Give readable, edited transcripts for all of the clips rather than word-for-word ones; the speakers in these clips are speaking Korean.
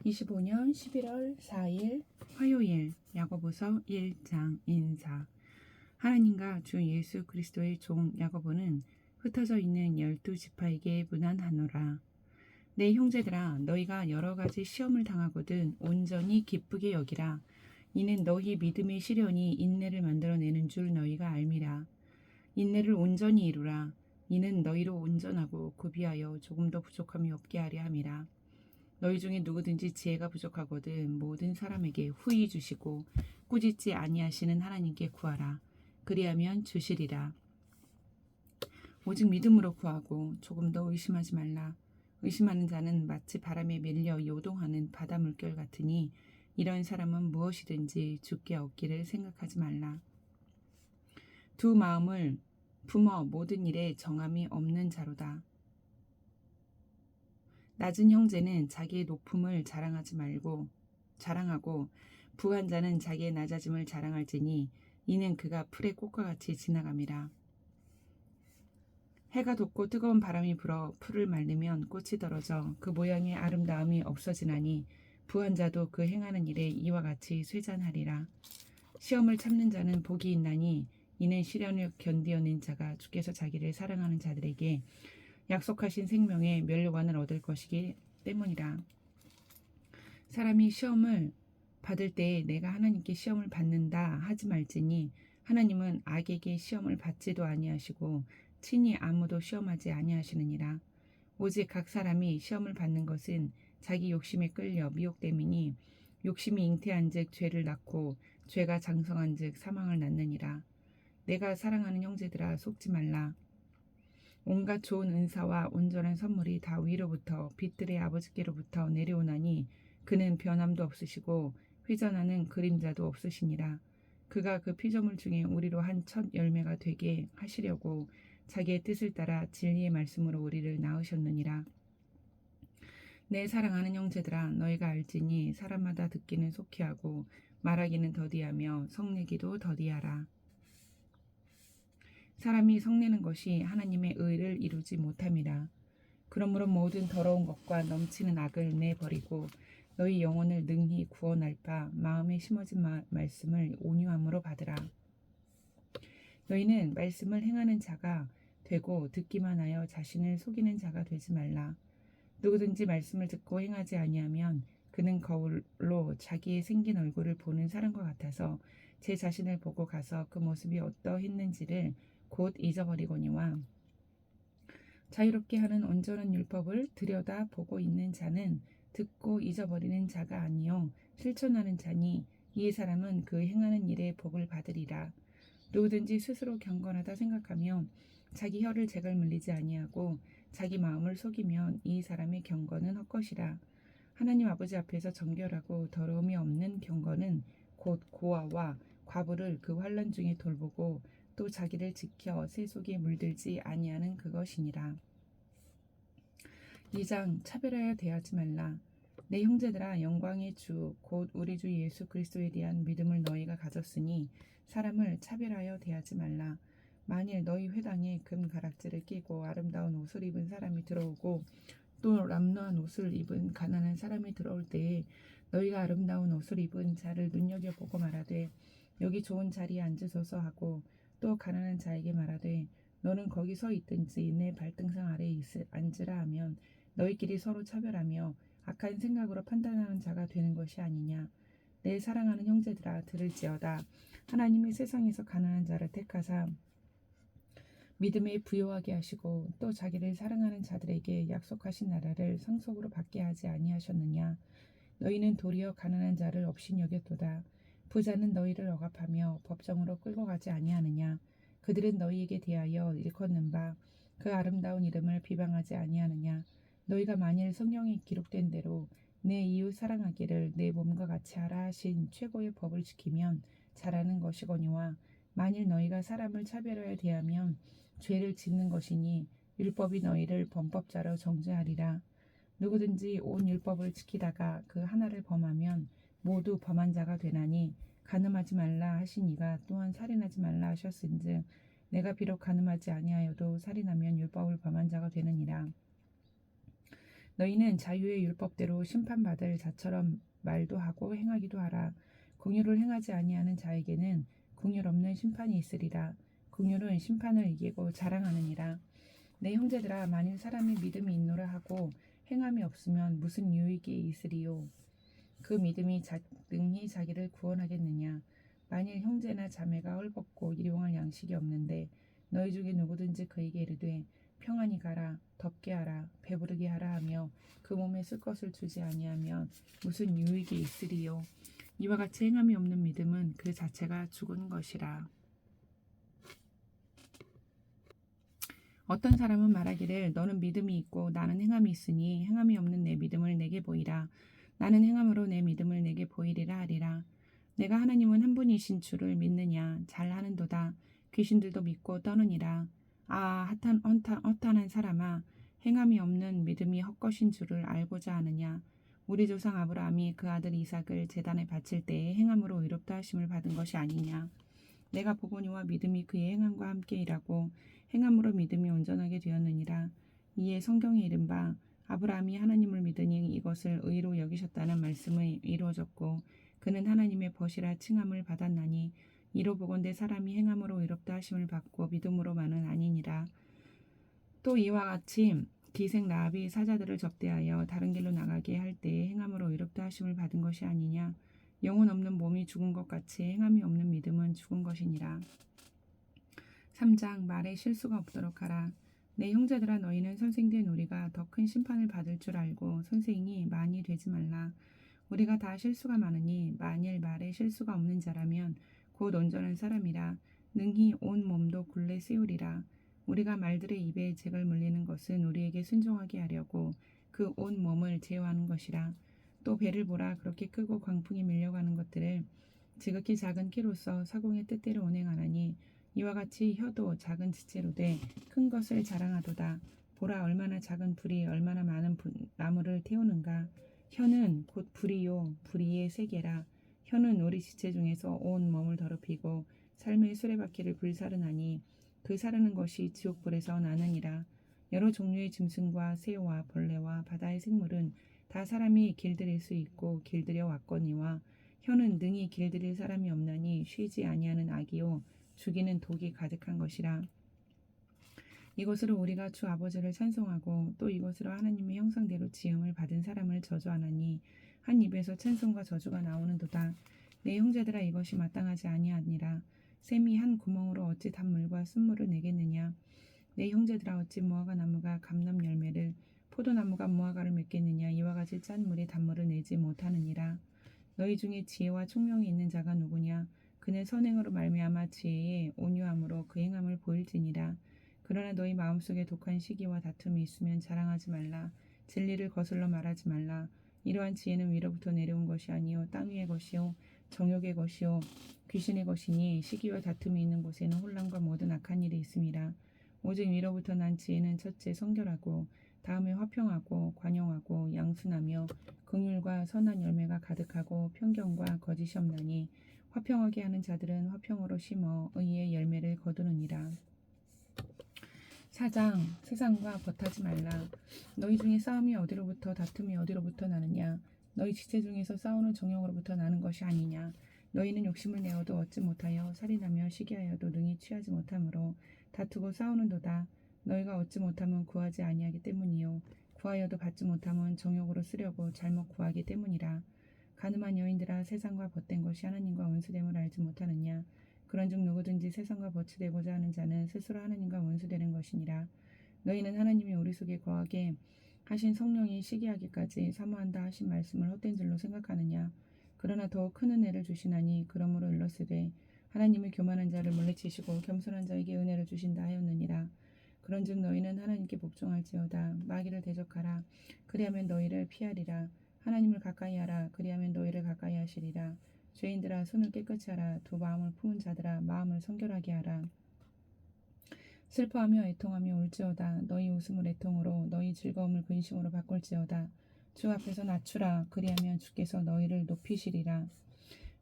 2025년 11월 4일 화요일 야고보서 1장 인사. 하나님과 주 예수 그리스도의 종 야고보는 흩어져 있는 12지파에게 문안하노라. 내 형제들아, 너희가 여러 가지 시험을 당하거든 온전히 기쁘게 여기라. 이는 너희 믿음의 시련이 인내를 만들어내는 줄 너희가 알미라. 인내를 온전히 이루라. 이는 너희로 온전하고 구비하여 조금도 부족함이 없게 하려 함이라. 너희 중에 누구든지 지혜가 부족하거든 모든 사람에게 후히 주시고 꾸짖지 아니하시는 하나님께 구하라. 그리하면 주시리라. 오직 믿음으로 구하고 조금도 의심하지 말라. 의심하는 자는 마치 바람에 밀려 요동하는 바다 물결 같으니 이런 사람은 무엇이든지 주께 얻기를 생각하지 말라. 두 마음을 품어 모든 일에 정함이 없는 자로다. 낮은 형제는 자기의 높음을 자랑하고 부한 자는 자기의 낮아짐을 자랑할지니 이는 그가 풀의 꽃과 같이 지나감이라. 해가 돋고 뜨거운 바람이 불어 풀을 말리면 꽃이 떨어져 그 모양의 아름다움이 없어지나니 부한 자도 그 행하는 일에 이와 같이 쇠잔하리라. 시험을 참는 자는 복이 있나니 이는 시련을 견디어낸 자가 주께서 자기를 사랑하는 자들에게 약속하신 생명의 면류관을 얻을 것이기 때문이라. 사람이 시험을 받을 때에 내가 하나님께 시험을 받는다 하지 말지니 하나님은 악에게 시험을 받지도 아니하시고 친히 아무도 시험하지 아니하시느니라. 오직 각 사람이 시험을 받는 것은 자기 욕심에 끌려 미혹됨이니 욕심이 잉태한즉 죄를 낳고 죄가 장성한즉 사망을 낳느니라. 내가 사랑하는 형제들아, 속지 말라. 온갖 좋은 은사와 온전한 선물이 다 위로부터 빛들의 아버지께로부터 내려오나니 그는 변함도 없으시고 회전하는 그림자도 없으시니라. 그가 그 피조물 중에 우리로 한 첫 열매가 되게 하시려고 자기의 뜻을 따라 진리의 말씀으로 우리를 낳으셨느니라. 내 사랑하는 형제들아, 너희가 알지니 사람마다 듣기는 속히 하고 말하기는 더디하며 성내기도 더디하라. 사람이 성내는 것이 하나님의 의를 이루지 못함이라. 그러므로 모든 더러운 것과 넘치는 악을 내버리고 너희 영혼을 능히 구원할 바 마음에 심어진 말씀을 온유함으로 받으라. 너희는 말씀을 행하는 자가 되고 듣기만 하여 자신을 속이는 자가 되지 말라. 누구든지 말씀을 듣고 행하지 아니하면 그는 거울로 자기의 생긴 얼굴을 보는 사람과 같아서 제 자신을 보고 가서 그 모습이 어떠했는지를 곧 잊어버리거니와 자유롭게 하는 온전한 율법을 들여다 보고 있는 자는 듣고 잊어버리는 자가 아니요 실천하는 자니 이 사람은 그 행하는 일에 복을 받으리라. 누구든지 스스로 경건하다 생각하며 자기 혀를 재갈 물리지 아니하고 자기 마음을 속이면 이 사람의 경건은 헛것이라. 하나님 아버지 앞에서 정결하고 더러움이 없는 경건은 곧 고아와 과부를 그 환난 중에 돌보고 또 자기를 지켜 새 속에 물들지 아니하는 그것이니라. 2장 차별하여 대하지 말라. 내 형제들아, 영광의 주 곧 우리 주 예수 그리스도에 대한 믿음을 너희가 가졌으니 사람을 차별하여 대하지 말라. 만일 너희 회당에 금 가락지를 끼고 아름다운 옷을 입은 사람이 들어오고 또 람노한 옷을 입은 가난한 사람이 들어올 때에 너희가 아름다운 옷을 입은 자를 눈여겨보고 말하되 여기 좋은 자리에 앉으소서 하고 또 가난한 자에게 말하되 너는 거기 서 있든지 내 발등상 아래에 앉으라 하면 너희끼리 서로 차별하며 악한 생각으로 판단하는 자가 되는 것이 아니냐. 내 사랑하는 형제들아, 들을지어다. 하나님이 세상에서 가난한 자를 택하사 믿음에 부요하게 하시고 또 자기를 사랑하는 자들에게 약속하신 나라를 상속으로 받게 하지 아니하셨느냐. 너희는 도리어 가난한 자를 없이 여겼도다. 부자는 너희를 억압하며 법정으로 끌고 가지 아니하느냐. 그들은 너희에게 대하여 일컫는 바 그 아름다운 이름을 비방하지 아니하느냐. 너희가 만일 성경에 기록된 대로 내 이웃 사랑하기를 내 몸과 같이 하라 하신 최고의 법을 지키면 잘하는 것이거니와 만일 너희가 사람을 차별하여 대하면 죄를 짓는 것이니 율법이 너희를 범법자로 정죄하리라. 누구든지 온 율법을 지키다가 그 하나를 범하면 모두 범한 자가 되나니 간음하지 말라 하신 이가 또한 살인하지 말라 하셨은즉 내가 비록 간음하지 아니하여도 살인하면 율법을 범한 자가 되느니라. 너희는 자유의 율법대로 심판받을 자처럼 말도 하고 행하기도 하라. 긍휼을 행하지 아니하는 자에게는 긍휼 없는 심판이 있으리라. 긍휼은 심판을 이기고 자랑하느니라. 내 형제들아, 만일 사람이 믿음이 있노라 하고 행함이 없으면 무슨 유익이 있으리요? 그 믿음이 능히 자기를 구원하겠느냐? 만일 형제나 자매가 헐벗고 일용할 양식이 없는데 너희 중에 누구든지 그에게 이르되 평안히 가라, 덥게 하라, 배부르게 하라 하며 그 몸에 쓸 것을 주지 아니하면 무슨 유익이 있으리요? 이와 같이 행함이 없는 믿음은 그 자체가 죽은 것이라. 어떤 사람은 말하기를 너는 믿음이 있고 나는 행함이 있으니 행함이 없는 내 믿음을 내게 보이라. 나는 행함으로 내 믿음을 내게 보이리라 하리라. 내가 하나님은 한 분이신 줄을 믿느냐? 잘하는도다. 귀신들도 믿고 떠느니라. 아, 허탄한 사람아, 행함이 없는 믿음이 헛것인 줄을 알고자 하느냐? 우리 조상 아브라함이 그 아들 이삭을 제단에 바칠 때에 행함으로 의롭다 하심을 받은 것이 아니냐? 내가 보거니와 믿음이 그의 행함과 함께 일하고 행함으로 믿음이 온전하게 되었느니라. 이에 성경에 이른 바 아브라함이 하나님을 믿으니 이것을 의로 여기셨다는 말씀이 이루어졌고 그는 하나님의 벗이라 칭함을 받았나니 이로 보건대 사람이 행함으로 의롭다 하심을 받고 믿음으로만은 아니니라. 또 이와 같이 기생 라합이 사자들을 접대하여 다른 길로 나가게 할 때에 행함으로 의롭다 하심을 받은 것이 아니냐. 영혼 없는 몸이 죽은 것 같이 행함이 없는 믿음은 죽은 것이니라. 3장 말에 실수가 없도록 하라. 내 형제들아, 너희는 선생된 우리가 더 큰 심판을 받을 줄 알고 선생이 많이 되지 말라. 우리가 다 실수가 많으니 만일 말에 실수가 없는 자라면 곧 온전한 사람이라 능히 온 몸도 굴레 세우리라. 우리가 말들의 입에 잭을 물리는 것은 우리에게 순종하게 하려고 그 온 몸을 제어하는 것이라. 또 배를 보라. 그렇게 크고 광풍이 밀려가는 것들을 지극히 작은 키로서 사공의 뜻대로 운행하나니 이와 같이 혀도 작은 지체로 돼 큰 것을 자랑하도다. 보라, 얼마나 작은 불이 얼마나 많은 나무를 태우는가. 혀는 곧 불이요 불의의 세계라. 혀는 우리 지체 중에서 온 몸을 더럽히고 삶의 수레바퀴를 불사르나니 그 사르는 것이 지옥불에서 나느니라. 여러 종류의 짐승과 새와 벌레와 바다의 생물은 다 사람이 길들일 수 있고 길들여 왔거니와 혀는 능히 길들일 사람이 없나니 쉬지 아니하는 악이요 죽이는 독이 가득한 것이라. 이것으로 우리가 주 아버지를 찬송하고 또 이것으로 하나님의 형상대로 지음을 받은 사람을 저주하나니 한 입에서 찬송과 저주가 나오는도다. 내 형제들아, 이것이 마땅하지 아니하니라. 샘이 한 구멍으로 어찌 단물과 순물을 내겠느냐. 내 형제들아, 어찌 무화과 나무가 감람 열매를 포도나무가 무화과를 맺겠느냐. 이와 같이 짠 물이 단물을 내지 못하느니라. 너희 중에 지혜와 총명이 있는 자가 누구냐. 그는 선행으로 말미암아 지혜의 온유함으로 그 행함을 보일지니라. 그러나 너희 마음속에 독한 시기와 다툼이 있으면 자랑하지 말라. 진리를 거슬러 말하지 말라. 이러한 지혜는 위로부터 내려온 것이 아니요 땅 위의 것이요 정욕의 것이요 귀신의 것이니 시기와 다툼이 있는 곳에는 혼란과 모든 악한 일이 있음이라. 오직 위로부터 난 지혜는 첫째 성결하고 다음에 화평하고 관용하고 양순하며 긍휼과 선한 열매가 가득하고 편견과 거짓이 없나니 화평하게 하는 자들은 화평으로 심어 의의 열매를 거두느니라. 4장 세상과 벗하지 말라. 너희 중에 싸움이 어디로부터 다툼이 어디로부터 나느냐. 너희 지체 중에서 싸우는 정욕으로부터 나는 것이 아니냐. 너희는 욕심을 내어도 얻지 못하여 살인하며 시기하여도 능히 취하지 못하므로 다투고 싸우는도다. 너희가 얻지 못하면 구하지 아니하기 때문이요 구하여도 받지 못하면 정욕으로 쓰려고 잘못 구하기 때문이라. 가늠한 여인들아, 세상과 벗된 것이 하나님과 원수됨을 알지 못하느냐. 그런즉 누구든지 세상과 버치되고자 하는 자는 스스로 하나님과 원수되는 것이니라. 너희는 하나님이 우리 속에 거하게 하신 성령이 시기하기까지 사모한다 하신 말씀을 헛된 줄로 생각하느냐. 그러나 더욱 큰 은혜를 주시나니 그러므로 일렀으되 하나님의 교만한 자를 물리치시고 겸손한 자에게 은혜를 주신다 하였느니라. 그런즉 너희는 하나님께 복종할지어다. 마귀를 대적하라. 그리하면 너희를 피하리라. 하나님을 가까이 하라. 그리하면 너희를 가까이 하시리라. 죄인들아, 손을 깨끗이 하라. 두 마음을 품은 자들아, 마음을 성결하게 하라. 슬퍼하며 애통하며 울지어다. 너희 웃음을 애통으로 너희 즐거움을 근심으로 바꿀지어다. 주 앞에서 낮추라. 그리하면 주께서 너희를 높이시리라.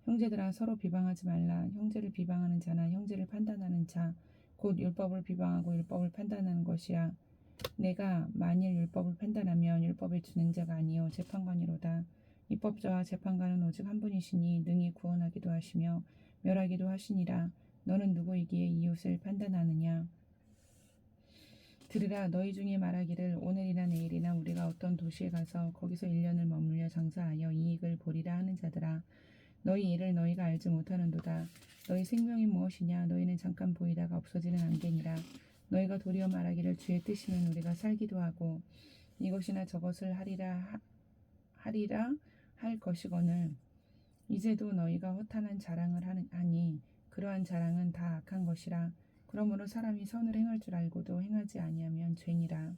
형제들아, 서로 비방하지 말라. 형제를 비방하는 자나 형제를 판단하는 자 곧 율법을 비방하고 율법을 판단하는 것이라. 내가 만일 율법을 판단하면 율법을 주는 자가 아니요 재판관이로다. 입법자와 재판관은 오직 한 분이시니 능히 구원하기도 하시며 멸하기도 하시니라. 너는 누구이기에 이웃을 판단하느냐? 들으라. 너희 중에 말하기를 오늘이나 내일이나 우리가 어떤 도시에 가서 거기서 1년을 머물려 장사하여 이익을 보리라 하는 자들아. 너희 일을 너희가 알지 못하는도다. 너희 생명이 무엇이냐? 너희는 잠깐 보이다가 없어지는 안개니라. 너희가 도리어 말하기를 주의 뜻이면 우리가 살기도 하고 이것이나 저것을 하리라 할 것이거늘 이제도 너희가 허탄한 자랑을 하니 그러한 자랑은 다 악한 것이라. 그러므로 사람이 선을 행할 줄 알고도 행하지 아니하면 죄니라.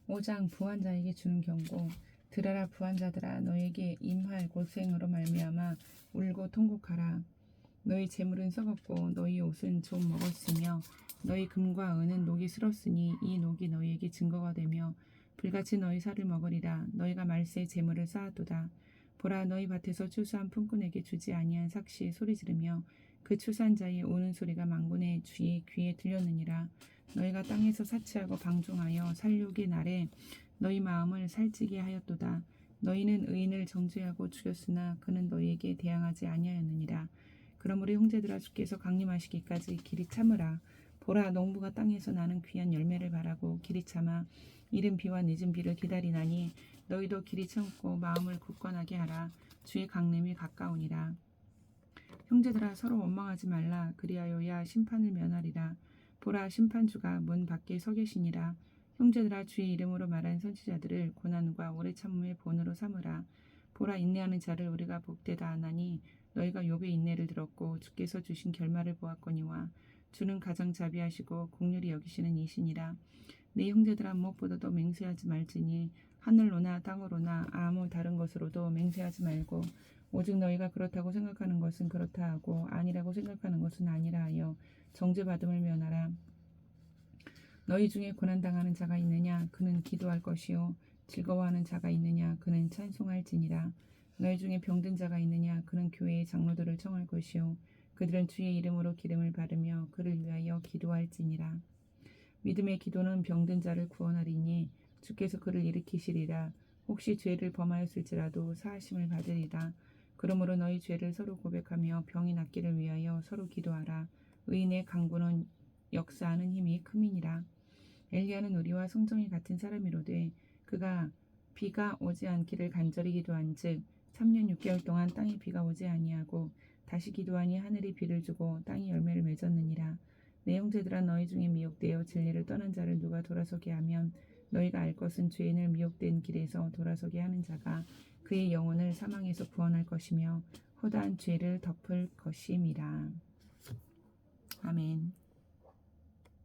5장 부한자에게 주는 경고. 들으라. 부한자들아, 너에게 임할 고생으로 말미암아 울고 통곡하라. 너희 재물은 썩었고 너희 옷은 좀 먹었으며 너희 금과 은은 녹이 슬었으니 이 녹이 너희에게 증거가 되며 불같이 너희 살을 먹으리라. 너희가 말세에 재물을 쌓았도다. 보라, 너희 밭에서 추수한 품꾼에게 주지 아니한 삭시에 소리 지르며 그 추수한 자의 우는 소리가 만군의 주의 귀에 들렸느니라. 너희가 땅에서 사치하고 방종하여 살육의 날에 너희 마음을 살찌게 하였도다. 너희는 의인을 정죄하고 죽였으나 그는 너희에게 대항하지 아니하였느니라. 그러므로 형제들아, 주께서 강림하시기까지 길이 참으라. 보라, 농부가 땅에서 나는 귀한 열매를 바라고 길이 참아 이른 비와 늦은 비를 기다리나니 너희도 길이 참고 마음을 굳건하게 하라. 주의 강림이 가까우니라. 형제들아, 서로 원망하지 말라. 그리하여야 심판을 면하리라. 보라, 심판주가 문 밖에 서 계시니라. 형제들아, 주의 이름으로 말한 선지자들을 고난과 오래 참음의 본으로 삼으라. 보라, 인내하는 자를 우리가 복되다 하나니 너희가 욥의 인내를 들었고 주께서 주신 결말을 보았거니와 주는 가장 자비하시고 긍휼히 여기시는 이시니라. 내 형제들아, 무엇보다도 맹세하지 말지니 하늘로나 땅으로나 아무 다른 것으로도 맹세하지 말고 오직 너희가 그렇다고 생각하는 것은 그렇다 하고 아니라고 생각하는 것은 아니라 하여 정죄받음을 면하라. 너희 중에 고난당하는 자가 있느냐? 그는 기도할 것이요. 즐거워하는 자가 있느냐? 그는 찬송할지니라. 너희 중에 병든 자가 있느냐? 그는 교회의 장로들을 청할 것이요. 그들은 주의 이름으로 기름을 바르며 그를 위하여 기도할지니라. 믿음의 기도는 병든 자를 구원하리니 주께서 그를 일으키시리라. 혹시 죄를 범하였을지라도 사하심을 받으리라. 그러므로 너희 죄를 서로 고백하며 병이 낫기를 위하여 서로 기도하라. 의인의 강구는 역사하는 힘이 큼이니라. 엘리야는 우리와 성정이 같은 사람이로되 그가 비가 오지 않기를 간절히 기도한즉 3년 6개월 동안 땅에 비가 오지 아니하고 다시 기도하니 하늘이 비를 주고 땅이 열매를 맺었느니라. 내 형제들아, 너희 중에 미혹되어 진리를 떠난 자를 누가 돌아서게 하면 너희가 알 것은 죄인을 미혹된 길에서 돌아서게 하는 자가 그의 영혼을 사망에서 구원할 것이며 허다한 죄를 덮을 것임이라. 아멘.